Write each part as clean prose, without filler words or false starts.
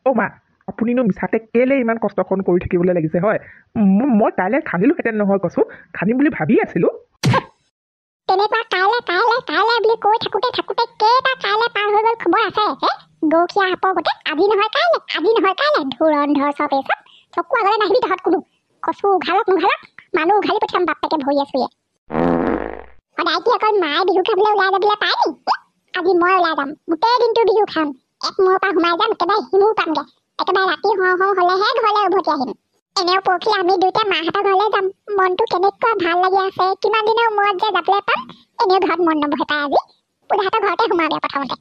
অ' মা আপুনিনো মিছাতে কেলে ইমান কষ্টখন কৰি থাকিবলৈ লাগিছে হয় মই কাইলৈ খান্দিলোহেঁতেন নহয় কচু খান্দিম বুলি ভাবি আছিলোঁ তেনেকুৱা কাইলে বুলি কৈ থাকোঁতে কেইটা কাইলে পাৰ হৈ গ'ল খবৰ আছে গৰখীয়া সাপৰ গোটেই আজি নহয় কাইলে ধুৰন্ধৰ চব এই চকু আগলৈ নাহিবি তহঁত কোনো কচু উঘালক মানুহ উঘালি পঠিয়াম বাপেকে ভৰি আছোয়ে সদায় কি অকল মায়ে বিহু খাবলৈ ওলাই যাবলৈ পায় নি আজি মই ওলাই যাম গোটেই দিনটো বিহু খাম এক মূৰৰ পৰা সোমাই যাম একেবাৰে সিমুৰ পামগে একেবাৰে ৰাতি হওঁ হ'লেহে ঘৰলৈ উভতি আহিম এনেও পৰহি আমি দুইটা মাহঁতৰ ঘৰলৈ যাম মনটো কেনেকুৱা ভাল লাগি আছে কিমান দিনৰ মূৰত যে যাবলৈ পাম এনেও ঘৰত মন নবহে পাই আজি পুৰাহঁতৰ ঘৰতে সোমাওগে প্ৰথমতে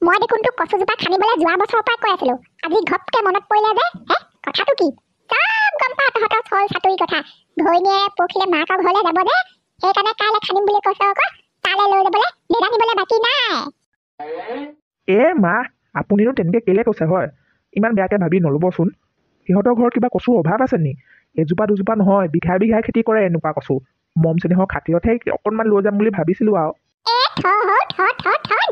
মই দেখোন তোক কচুজোপা খানিবলৈ যোৱা বছৰৰ পৰা কৈ আছিলো আজি ঘপকে মনত পৰিলে যে কথাটো কি চব গম পাওঁ তহঁতৰ চল চাতুৰি কথা ঘৈণীয়ে পৰহিলে মাকৰ ঘৰলৈ যাব যে সেইকাৰণে কাইলৈ খানিম বুলি কৈছে আকৌ তালৈ লৈ যাবলৈ নেজানিবলৈ বাকী নাই মা আপুনিনো তেনেকৈ কেলে কৈছে হয় ইমান বেয়াকৈ ভাবি নল'বচোন সিহঁতৰ ঘৰত কিবা কচুৰ অভাৱ আছে নি এজোপা দুজোপা নহয় বিঘাই খেতি কৰে এনেকুৱা কচু মম চেনেহৰ খাতিৰতহে অকণমান লৈ যাম বুলি ভাবিছিলোঁ আৰু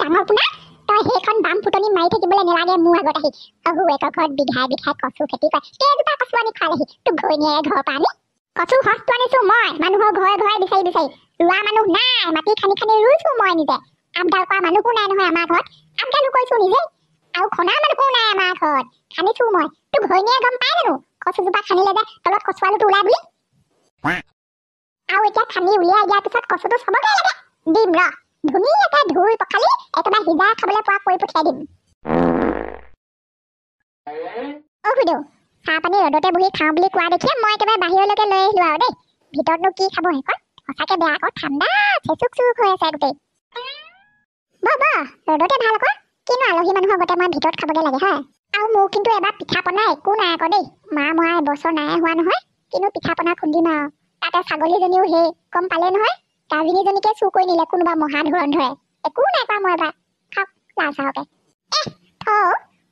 ডাঙৰ পোনা তই সেইখন বাম ফুটনি মাৰি থাকিবলৈ নেলাগে মোৰ আগত আহি শহুৱেকৰ ঘৰত বিঘাই কচু খেতি কৰে কেইজোপা কচু আনি খোৱালেহি তোক ঘৈণীয়ে ঘৰৰ পৰা আনি কচু সঁচটো আনিছো মই মানুহৰ ঘৰে বিচাৰি ৰোৱা মানুহ নাই মাটি খানি ৰুইছো মই নিজে আপডাল কৰা মানুহো নাই নহয় আমাৰ ঘৰত আপডালো কৰিছো নিজে আৰু খনা মানুহো নাই আমাৰ ঘৰত খানিছো মই তোক ঘৈণীয়ে গম পাই জানো কচুজোপা খানিলে যে তলত কচু আলুটো ওলাই বুলি আৰু এতিয়া খানি উলিয়াই দিয়াৰ পিছত কচুটো চবকে লাগে দিম ৰ ধুনীয়াকৈ ধুই পখালি একেবাৰে সিজাই খাবলৈ পোৱা কৰি পঠিয়াই দিম খুদেউ চাহ পানী ৰ'দতে বহি খাওঁ বুলি কোৱা দেখিয়ে মই একেবাৰে বাহিৰলৈকে লৈ আহিলো আৰু দেই ভিতৰতনো কি খাব সেইখন সঁচাকে বেয়া আকৌ ঠাণ্ডা চেচুক হৈ আছে গোটেই ৰ'দতে ভাল আকৌ কিনো আলহী মানুহৰ আগতে মই ভিতৰত খাবগে লাগে হয় আৰু মোৰ কিন্তু এবাৰ পিঠা পনা একো নাই আকৌ দেই মা মৰা এবছৰ নাই হোৱা নহয় কিন্তু পিঠা পনা খুন্দিম আৰু তাতে ছাগলীজনীও সেই গম পালে নহয় গাভিনীজনীকে চুৰ কৰি নিলে কোনোবা মহা ধুৰন্ধৰে একো নাই কোৱা মই এবাৰ খাওক লাল চাহকে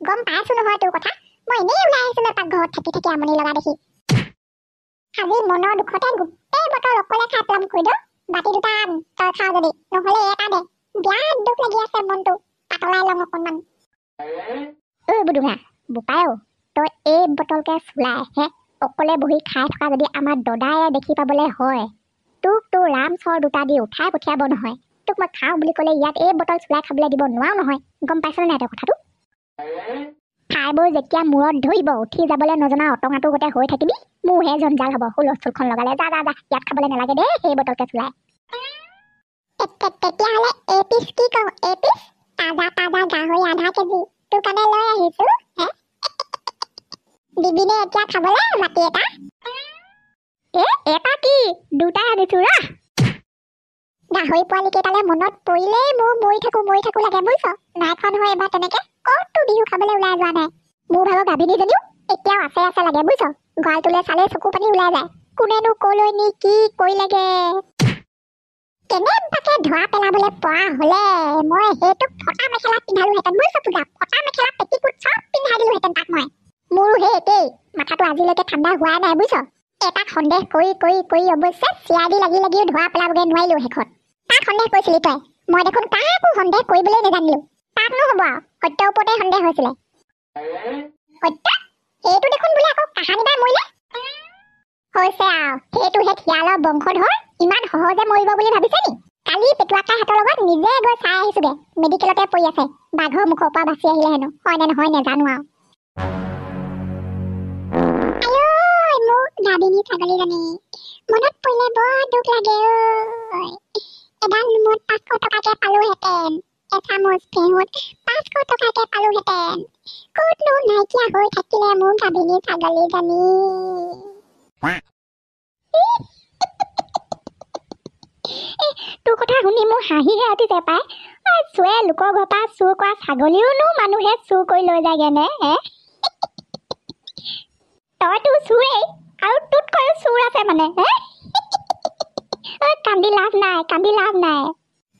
গম পাইছো নহয় তোৰ কথা মই এনেই ওলাই আহিছিলো তাক ঘৰত থাকি আমনি লগা দেখি আজি মনৰ দুখতে গোটেই বটল অকলে খাই পেলাম খুই দিওঁ বাতি দুটা তই খাওঁ যদি নহ'লে এটা দে বিৰাট দুখ লাগি আছে মনটো পাতলাই লওঁ অকণমান বুধুঙা বোপায়ো তই এই বটলকে চুলাই অকলে বহি খাই থকা যদি আমাৰ দদাই দেখি পাবলৈ হয় তোক তোৰ ৰাম চৰ দুটা দি উঠাই পঠিয়াব নহয় তোক মই খাওঁ বুলি ক'লে ইয়াত এই বটল চুলাই খাবলৈ দিব নোৱাৰো নহয় গম পাইছনে নাই তই কথাটো খাই বৈ যেতিয়া মূৰত ধৰিব উঠি যাবলৈ নজনা অটঙাটো গোটেই হৈ থাকিবি মোৰহে জঞ্জাল হ'ব হুলস্থুলখন লগালে যা ইয়াত খাবলৈ নালাগে দেই সেই বটলকে চুলাই তেতিয়াহ'লে এই পিচ কি কওঁ এই পিচ তাজা গাহৰি আধা কেজি তোৰ কাৰণে লৈ আহিছো দিবিনে এতিয়া খাবলৈ মাটি এটা কি দুটা আনিছো ৰা গাহৰি পোৱালি কেইটালে মনত পৰিলেই মোৰ মৰি থাকো লাগে বুজিছ নাই খোৱা নহয় এবাৰ তেনেকে ক'তো বিহু খাবলৈ ওলাই যোৱা নাই মোৰ ভাগৰ গাভিনীজনীও এতিয়াও আছে লাগে বুজিছ গঁৰালটোলৈ চালে চকু পানী ওলাই যায় কোনেনো কলৈ নি কি কৰিলেগে কেনেবাকে ধোৱা পেলাবলৈ পৰা হ'লে মই সেইটোক ফটা মেখেলা পিন্ধালোহেঁতেন বুজিছ পূজা ফটা মেখেলা পেটিকোট চব পিন্ধাই দিলোহেঁতেন তাক মই মোৰো সেই একেই মাথাটো আজিলৈকে ঠাণ্ডা হোৱা নাই বুজিছ এটাক সন্দেহ কৰি অৱশ্যে চিয়াদি লাগিও ধোৱা পেলাবগৈ নোৱাৰিলো শেষত তাক সন্দেহ কৰিছিলি তই মই দেখোন কাকো সন্দেহ কৰিবলৈ নেজানিলো তাক নহ'ব আৰু সত্যৰ ওপৰতে সন্দেহ হৈছিলে সত্য সেইটো দেখোন বোলে আকৌ কাহানিবাই মৰিলে হৈছে আৰু সেইটোহে খিয়ালৰ বংশধৰ ইমান সহজে মৰিব বুলি ভাবিছে নি কালি পেটুৱাকাৰ হাতৰ লগত নিজে গৈ চাই আহিছোগে মেডিকেলতে পৰি আছে বাঘৰ মুখৰ পৰা বাচি আহিলে হেনো হয় নে নহয় নেজানো আৰু গাভিনী ছাগলীজনী মনত পৰিলে বৰ দুখ লাগে এডাল নোমত 500 টকাকে পালোহেঁতেন এচামুচ ঘেঁহুত 500 টকাকে পালোহেঁতেন ক'তনো নাইকিয়া হৈ থাকিলে মোৰ গাভিনী ছাগলীজনী তোৰ কথা শুনি মোৰ হাঁহিহে উঠিছে পাই চুৱে লোকৰ ঘৰৰ পৰা চুৰ কৰা ছাগলীওনো মানুহে চুৰ কৰি লৈ যায়গে নে তইতো চুৰেই আৰু তোতকৈ চুৰ আছে মানে কান্দি লাভ নাই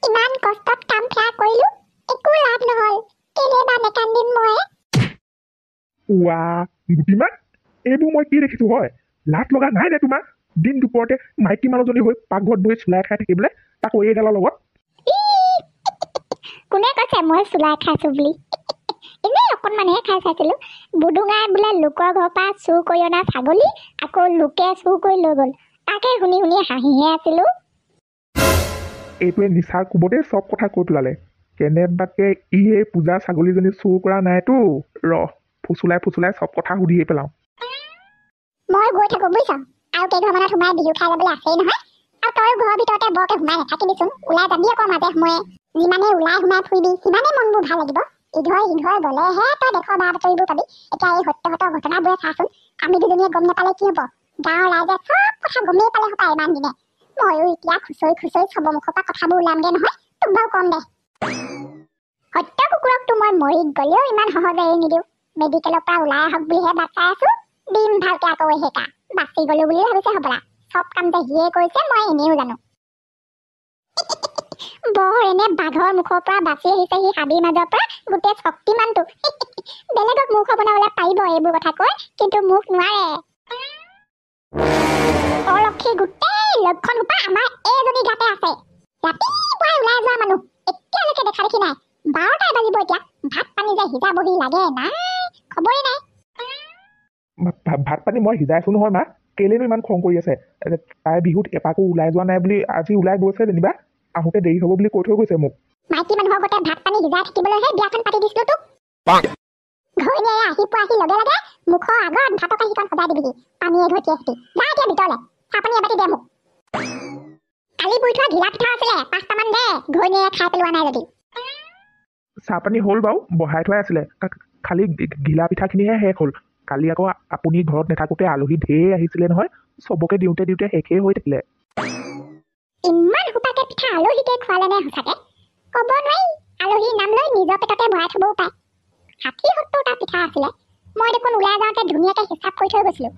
ইমান কষ্টত কাম ফেৰা কৰিলো একো লাভ নহল কেলে বা নেকান্দিম মই গুটিমা এইবোৰ মই কি দেখিছো হয় লাজ লগা নাই নে তোমাৰ দিন দুপৰতে মাইকী মানুহজনী হৈ পাকঘৰত বহি চুলাই খাই থাকিবলৈ তাকো এইডালৰ লগত কোনে কৈছে মই চুলাই খাইছো বুলি এনেই অকণমানহে খাই চাইছিলোঁ বুডুঙাই বোলে লোকৰ ঘৰৰ পৰা চুৰ কৰি অনা ছাগলী আকৌ লোকে চুৰ কৰি লৈ গ'ল তাকে শুনি শুনি হাঁহিহে আছিলোঁ। এইটোৱে নিচাৰ কোবতে চব কথা কৈ পেলালে। কেনেবাকে ই এই পূজা ছাগলীজনী চুৰ কৰা নাইতো। ফুচুলাই ফুচুলাই চব কথা সুধিয়ে পেলাওঁ। মই গৈ থাকোঁ বুজিছ, আৰু কেইঘৰমানত সোমাই বিহু খাই যাবলৈ আছেই নহয়। আৰু তই ঘৰৰ ভিতৰতে বৰকে সোমাই নাথাকিবিচোন, ওলাই যাবি আকৌ মাজে সময়ে। যিমানে ওলাই সোমাই ফুৰিবি সিমানে মনবোৰ ভাল লাগিব। ইঘৰ সিঘৰ গ'লেহে তই দেশৰ বা বাতৰিবোৰ পাবি। এতিয়া এই সত্যসতৰ ঘটনাবোৰে চাচোন, আমি দুজনীয়ে গম নাপালে কি হ'ব? গাঁৱৰ ৰাইজে চব কথা গমেই পালে হপায় ইমান দিনে। ময়ো এতিয়া খুচৰি খুচৰি চবৰ মুখৰ পৰা কথাবোৰ ওলামগে নহয়, তোক বাৰু কম দে। সত্য কুকুৰকতো মই মৰি গ'লেও ইমান সহজে এৰি নিদিওঁ। মেডিকেলৰ পৰা ওলাই আহক বুলিহে বাট চাই আছো। দিম ভালকে আকৌ সেইকা বাচি গ'লো বুলি ভাবিছে হ'বলা। চব কাম যে সিয়ে কৰিছে মই এনেও জানো। বৰ এনে বাঘৰ মুখৰ পৰা বাচি আহিছে সি হাবিৰ মাজৰ পৰা গোটেই শক্তিমানটো। বেলেগক মুখ বনাবলৈ পাৰিব এইবোৰ কথা কৈ, কিন্তু মুখ নোৱাৰে। অলক্ষী গোটেই লক্ষণ সোপা আমাৰ এইজনী গাতে আছে। ৰাতিপুৱাই ওলাই যোৱা মানুহ এতিয়ালৈকে দেখা দেখি নাই। 12টাই বাজিব এতিয়া। ভাত পানী যে সিজাবহি লাগে নাই খবৰেই নাই। ভাত পানী মই সিজাইছো নহয় মা, কেলেনো ইমান খং কৰি আছে? তাই বিহুত এপাকো ওলাই যোৱা নাই বুলি আজি ওলাই গৈছে যেনিবা, আহোঁতে দেৰি হ'ব বুলি কৈ থৈ গৈছে মোক। মাইকী মানুহৰ আগতে ভাত পানী সিজাই থাকিবলৈহে বিয়াখন পাতি দিছিলো তোক। ঘৈণীয়ে আহি পোৱাহি লগে লগে মুখৰ আগত ভাতৰ কাঁহীখন সজাই দিবিহি পানীয়ে ঘটিয়ে সিটি। যা এতিয়া ভিতৰলে, চাহ পানী এবাটি দে মোক। কালি পুৰি থোৱা ঘিলা পিঠা আছিলে 5টামান দে, ঘৈণীয়ে খাই পেলোৱা নাই যদি। চাহপানী হ'ল বাৰু, বহাই থোৱাই আছিলে। খালি ঘিলা পিঠাখিনিহে শেষ হ'ল। কালি আকৌ আপুনি ঘৰত নাথাকোতে আলহী ঢেৰ আহিছিলে নহয়, চবকে দিওঁতে দিওঁতে শেষেই হৈ থাকিলে। ইমান সোপাকে পিঠা আলহীকে খোৱালে নে সঁচাকে? ক'ব নোৱাৰি, আলহীৰ নাম লৈ নিজৰ পেটতে ভৰাই থবও পাৰে। 60-70টা পিঠা আছিলে। মই দেখোন ওলাই যাওঁতে ধুনীয়াকে হিচাপ কৰি থৈ গৈছিলো।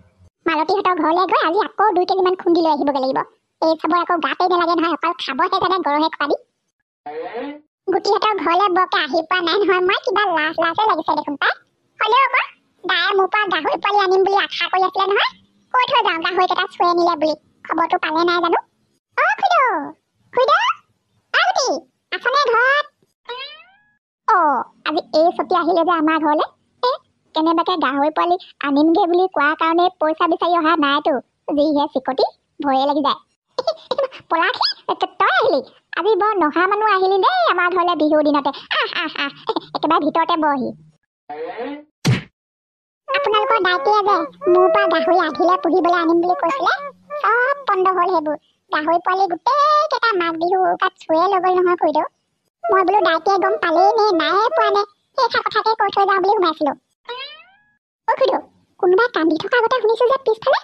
মালতীহঁতৰ ঘৰলৈ গৈ আজি আকৌ 2 কেজিমান খুন্দি লৈ আহিবগৈ লাগিব। এই চাবৰ আকৌ গাতেই নালাগে নহয়, অকল খাবহে জানে গৰহে খোৱাবি। গুটিহঁতৰ ঘৰলৈ বৰকে আহি পোৱা নাই নহয়, মই কিবা লাজ লাজে লাগিছে দেখোন তাই। হ'লেও আকৌ দায়ে মোৰ পৰা গাহৰি পোৱালি আনিম বুলি আশা কৰি আছিলে নহয়। কৈ থৈ যাওঁ গাহৰিকেইটা চুৱে নিলে বুলি। খবৰটো পালে নাই জানো? খুইদেউ খুইদেউ গুটি আছনে ঘৰত? আজি এই ছটি আহিলে যে আমাৰ ঘৰলৈ। কেনেবাকে গাহৰি পোৱালি আনিমগে বুলি কোৱাৰ কাৰণে পইচা বিচাৰি অহা নাইতো। যিহে চিকটি ভয়ে লাগি যায়। পলাশী তই আহিলি? আজি বৰ নহা মানুহ আহিলি দেই আমাৰ ঘৰলৈ বিহুৰ দিনতে। একেবাৰে ভিতৰতে বহি। আপোনালোকৰ দায়িত্বয়ে যে মোৰ পৰা গাহৰি আধিলে পুহিবলৈ আনিম বুলি কৈছিলে, চব বন্ধ হ'ল সেইবোৰ। গাহৰি পোৱালি গোটেইকেইটা মাঘ বিহু উৰুকাত চুৱে লৈ গ'ল নহয় খুইদেউ। মই বোলো দায়িত্বয়ে গম পালেই নে নাইয়ে পোৱা নে, সেইষাৰ কথাকে কৈ থৈ যাওঁ বুলি সোমাইছিলো। খুইদেউ কোনোবাই কান্দি থকা আগতে শুনিছো যে পিছফালে।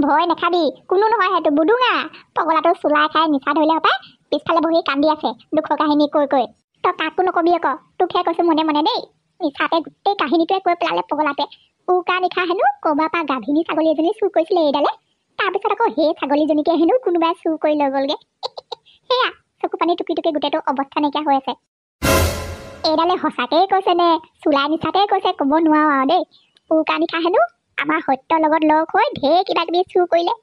ভয় নাখাবি, কোনো নহয় সেইটো বুডুঙা। পগলাটো চোলাই খাই নিচা ধৰিলে হপায় পিছফালে বহি কান্দি আছে দুখৰ কাহিনী কৈ কৈ। তই কাকো নকবি আকৌ, তোকহে কৈছো মনে মনে দেই। নিচাতে গোটেই কাহিনীটোৱে কৈ পেলালে পগলাটোৱে। উৰুকাৰ নিশা হেনো ক'ৰবাৰ পৰা গাভিনী ছাগলী এজনী চুৰ কৰিছিলে এইডালে। তাৰপিছত আকৌ সেই ছাগলীজনীকে হেনো কোনোবাই চুৰ কৰি লৈ গ'লগে। সেয়া চকু পানী টুকি টুকি গোটেইটো অৱস্থা নাইকিয়া হৈ আছে। এইডালে সঁচাকেই কৈছে নে চোলাই নিচাতেই কৈছে ক'ব নোৱাৰো আৰু দেই। উৰুকাৰ নিশা হেনো আমাৰ সত্যৰ লগত লগ হৈ ঢেৰ কিবা কিবি চুৰ কৰিলে।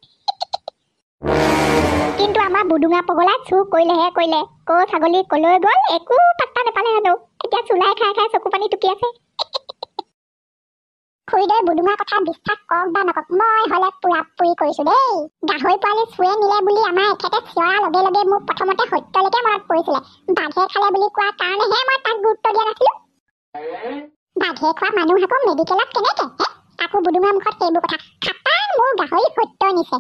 কিন্তু আমাৰ বুডুঙা পগলাই চুৰ কৰিলেহে কৰিলে। ক ছাগলী কলৈ গ'ল একো পাত্তা নাপালে হেনো। এতিয়া চোলাই খাই খাই চকু পানী টুকি আছে। খুৰীদেউ বুডুঙাৰ কথা বিশ্বাস কৰক বা নকৰক, মই হ'লে পুৰাপুৰি কৰিছো দেই। গাহৰি পোৱালি চুৱে নিলে বুলি আমাৰ এখেতে চিঞৰাৰ লগে লগে মোৰ প্ৰথমতে সত্যলৈকে মনত পৰিছিলে। বাঘে খালে বুলি কোৱাৰ কাৰণেহে মই তাক গুৰুত্ব দিয়া নাছিলো। বাঘে খোৱা মানুহ আকৌ মেডিকেলত কেনেকে? তাকো বুডুঙাৰ মুখত সেইবোৰ কথা। খাটাং মোৰ গাহৰি সত্য নিছে।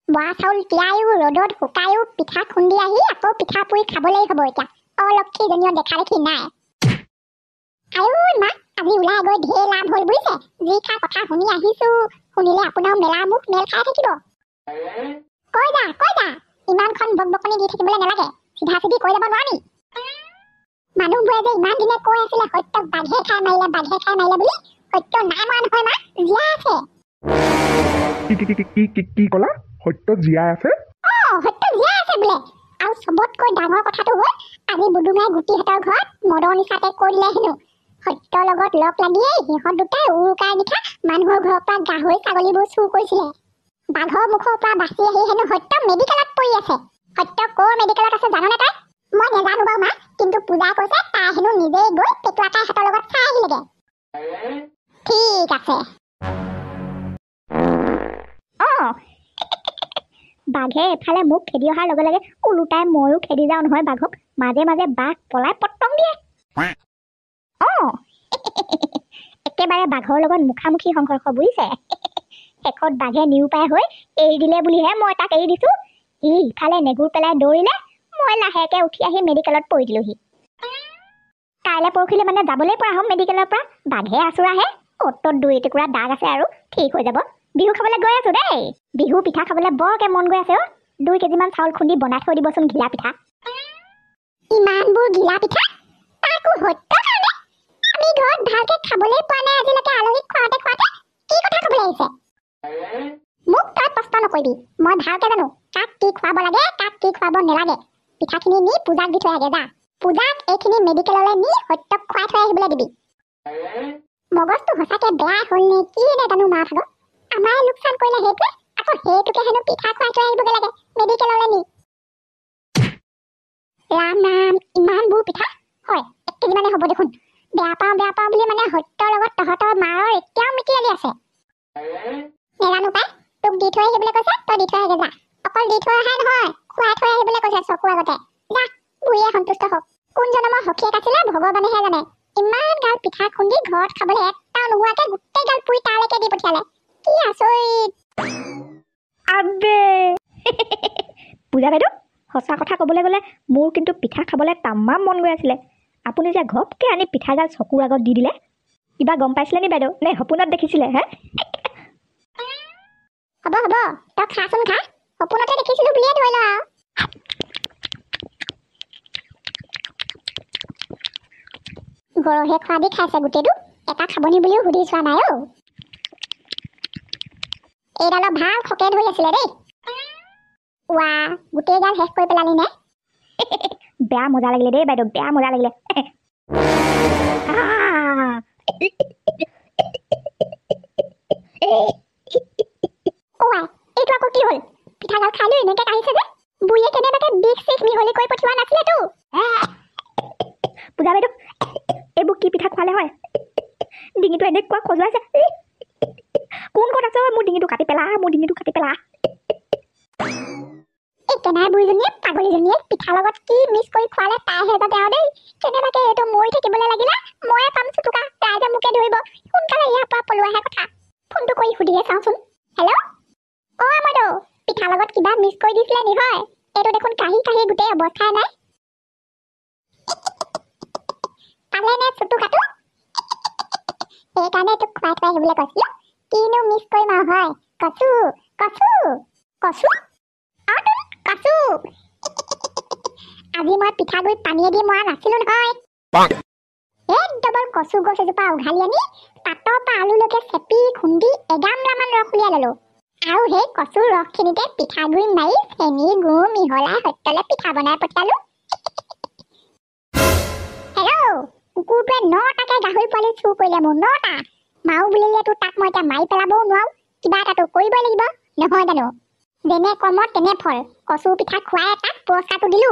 বৰা চাউল তিয়াইও ৰ'দত শুকায়ো পিঠা খুন্দি আহি আকৌ পিঠা পুৰি খাবলৈ হ'ব এতিয়া। অলক্ষীজনীও দেখা দেখি নাই। আৰু মা আজি ওলাই গৈ ঢেৰ লাভ হ'ল বুজিছে। যি খা কথা শুনি আহিছো, শুনিলে আপোনাৰ মেলা মুখ মেল খাই থাকিব। কৈ যা ইমানখন বকবকনি দি থাকিবলৈ নালাগে, চিধা চিধি কৈ যাব নোৱাৰি। মানুহবোৰে যে ইমান দিনে কৈ আছিলে সত্যক বাঘে খাই মাৰিলে বুলি। সত্য নাই মৰা নহয় মা, জীয়াই আছে। কি ক'লা? সত্য জীয়াই আছে? সত্য জীয়াই আছে বোলে। আৰু চবতকৈ ডাঙৰ কথাটো হ'ল আজি বুডুঙাই গুটিহঁতৰ ঘৰত মদৰ নিচাতে কৈ দিলে হেনো সত্যৰ লগত লগ লাগিয়েই সিহঁত দুটাই উৰুকাৰ নিশা মানুহৰ ঘৰৰ পৰা গাহৰি ছাগলীবোৰ চুৰ কৰিছিলে। বাঘৰ মুখৰ পৰা বাচি আহি হেনো সত্য মেডিকেলত পৰি আছে। সত্য ক'ৰ মেডিকেলত আছে জাননে তই? মই নেজানো বাৰু মা, কিন্তু পূজাই কৈছে এফালে মোক খেদি অহাৰ লগে লগে ওলোটাই ময়ো খেদি যাওঁ নহয় বাঘক। মাজে মাজে বাঘ পলাই পটং দিয়ে। একেবাৰে বাঘৰ লগত মুখামুখি সংঘৰ্ষ বুজিছে। শেষত বাঘে নিৰুপায় হৈ এৰি দিলে বুলিহে মই তাক এৰি দিছো। ই ইফালে নেগুৰ পেলাই দৌৰিলে, মই লাহেকে উঠি আহি মেডিকেলত পৰি দিলোহি। কাইলৈ পৰহিলে মানে যাবলৈ পৰা হ'ম মেডিকেলৰ পৰা। বাঘে আচুৰাহে, অ'ত 2 টুকুৰা দাগ আছে আৰু ঠিক হৈ যাব। বিহু খাবলৈ গৈ আছো দেই। বিহু পিঠা খাবলৈ বৰকে মন গৈ আছে। 2 কেজিমান চাউল খুন্দি বনাই থৈ দিবচোন ঘিলা পিঠা। ইমানবোৰ ঘিলা পিঠা তাকো সত্য কাৰণে আমি ঘৰত ভালকে খাবলৈ পোৱা নাই আজিলৈকে। আলহীক খোৱাতে খোৱাতে কি কথা ক'বলৈ আহিছে? মোক তই প্ৰশ্ন নকৰিবি, মই ভালকে জানো কাক কি খুৱাব লাগে কাক কি খুৱাব নালাগে। পিঠাখিনি নি পূজাক দি থৈ আগে যা। পূজাক এইখিনি মেডিকেললৈ নি সত্যক খুৱাই থৈ আহিবলৈ দিবি। মগজটো সঁচাকে বেয়া হ'ল নে কি নাজানো মা ভাগৰ। আমাৰ লোকচান কৰিলে সেইটোৱে, আকৌ সেইটোকে হেনো পিঠা খুৱাই থৈ আহিবগে লাগে মেডিকেললৈ নি। ৰাম ৰাম, ইমানবোৰ পিঠা হয় 1 কেজি মানে হ'ব দেখোন। বেয়া পাওঁ বুলি মানে সত্যৰ লগত তহঁতৰ মাৰৰ এতিয়াও মিতি লাগি আছে। নেজানো পাই, তোক দি থৈ আহিবলৈ কৈছে, তই দি থৈ আগে যা। অকল দি থৈ অহাই নহয়, খুৱাই থৈ আহিবলৈ কৈছে চকুৰ আগতে। যা, বুঢ়ীয়ে সন্তুষ্ট হওক। কোন জনমৰ সখীয়েক আছিলে ভগৱানেহে জানে। ইমান গাল পিঠা খুন্দি ঘৰত খাবলৈ এটাও নোহোৱাকে গোটেই গাল পুৰি তালৈকে দি পঠিয়ালে। কি আচৰিত। আবে পূজা বাইদেউ, সঁচা কথা ক'বলৈ গ'লে মোৰ কিন্তু পিঠা খাবলৈ তামাম মন গৈ আছিলে। আপুনি যে ঘপকৈ আনি পিঠাগাল চকুৰ আগত দি দিলে, কিবা গম পাইছিলে নি বাইদেউ, নে সপোনত দেখিছিলে হে? হ'ব তই খাচোন খা। সপোনতে দেখিছিলো বুলিয়ে ধৰি ল আৰু। গৰহে খোৱা দি খাইছে গোটেইটো, এটা খাবনি বুলিও সুধি চোৱা নাই অ'। এইডালৰ ভাল খকে ধৰি আছিলে দেই। ৱা, গোটেই গাল শেষ কৰি পেলালি নে? বেয়া মজা লাগিলে দেই বাইদেউ, বেয়া মজা লাগিলে। এইটো আকৌ কি হ'ল? পিঠাগাল খাই লৈ এনেকে কাঢ়িছে যে। বুঢ়ীয়ে কেনেবাকে বিষ চিষ মিহলি কৰি পঠিওৱা নাছিলেতো। পূজা বাইদেউ, এইবোৰ কি পিঠা খোৱালে হয়? ডিঙিটো এনেকুৱা খজুৱাইছে। কোন ক'ত আছে? মোৰ ডিঙিটো কাটি পেলা, মোৰ ডিঙিটো কাটি পেলা। এই কেনাই বুঢ়ীজনীয়ে পাগলীজনীয়ে পিঠাৰ লগত কি মিক্স কৰি খোৱালে তাইহে জানে আৰু দেই। কেনেবাকে এইটো মৰি থাকিবলৈ লাগিলে ময়ে পাম চুটুকা, ৰাইজে মোকে ধৰিব। সোনকালে ইয়াৰ পৰা পলোৱাহে কথা। ফোনটো কৰি সুধিয়ে চাওঁচোন। হেল্ল', অ' আমাৰো পিঠাৰ লগত কিবা মিক্স কৰি দিছিলে নি হয়? এইটো দেখোন কাঢ়ি কাঢ়ি গোটেই অৱস্থাই নাই। পালে নে চুটুকাটো? সেইকাৰণে তোক খুৱাই থৈ আহিবলৈ কৈছিলো। কিনো মিক্স কৰিম আৰু হয়? কচু কচু কচু কচু। আজি মই পিঠাগুড়িত পানীয়ে দি মৰা নাছিলো নহয়। একদম কচু গছ এজোপা উঘালি আনি পাতৰ পৰা আলুলৈকে চেপি খুন্দি এগামলামান ৰস উলিয়াই ললো। আৰু সেই কচুৰ ৰসখিনিতে পিঠাগুড়ি মাৰি চেনি গুৰ মিহলাই সত্যলে পিঠা বনাই পঠিয়ালো। হেল্ল', কুকুৰটোৱে 9টাকে গাহৰি পোৱালি চুৰ কৰিলে মোৰ 9টা। মাও বুলিলেতো তাক মই এতিয়া মাৰি পেলাবও নোৱাৰো, কিবা এটাতো কৰিবই লাগিব নহয় জানো? যেনে কৰ্ম তেনে ফল। কচু পিঠা খুৱাই তাক পুৰস্কাৰটো দিলো।